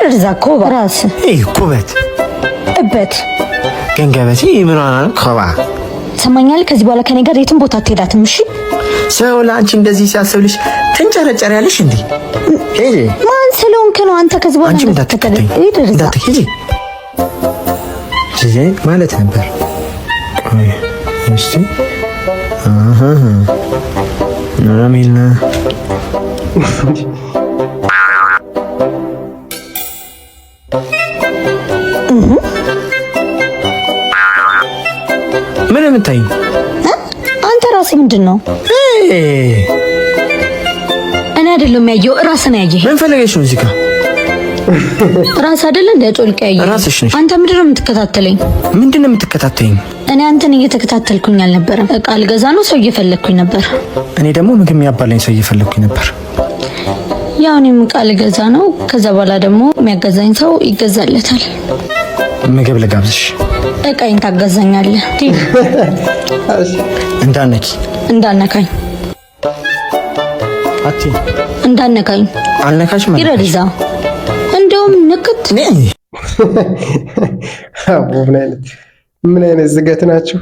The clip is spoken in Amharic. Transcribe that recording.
ይረዛ ኮባ ራስ ኩበት እበት ገንገበቲ ምናምን ኮባ ሰማኛል። ከዚህ በኋላ ከኔ ጋር የትም ቦታ አትሄዳትም። እሺ ሰው ለአንቺ እንደዚህ ሲያስብልሽ ትንጨረጨሪያለሽ እንዴ? ማን ስለሆንክ ነው አንተ? ከዚህ በኋላ አንቺ እንዳትከተኝ እንዳትሄጂ ማለት ነበር። እስቲ አሚና ምን የምታይ አንተ ራስህ ምንድን ነው? እኔ አይደለም ያየው ራስህ ነው ያየህ። ምን ፈልገሽ ነው እዚህ ጋር? ራስ አይደለ እንደ ጮልቅ ያየህ ራስሽ ነሽ። አንተ ምንድን ነው የምትከታተለኝ? ምንድን ነው የምትከታተይኝ? እኔ አንተን እየተከታተልኩኝ አልነበረም። እቃ ልገዛ ነው ሰው እየፈለግኩኝ ነበር። እኔ ደግሞ ምግብ የሚያባለኝ ሰው እየፈለግኩኝ ነበር። ያው እኔም እቃ ልገዛ ነው። ከዛ በኋላ ደግሞ የሚያገዛኝ ሰው ይገዛለታል። ምግብ ልጋብዝሽ። እቃዬን ታገዛኛለህ። እንዳነካኝ አቲ እንዳነካኝ አልነካሽ ማለት ይረድዛ እንደውም ንክት ምን አይነት ዝገት ናችሁ?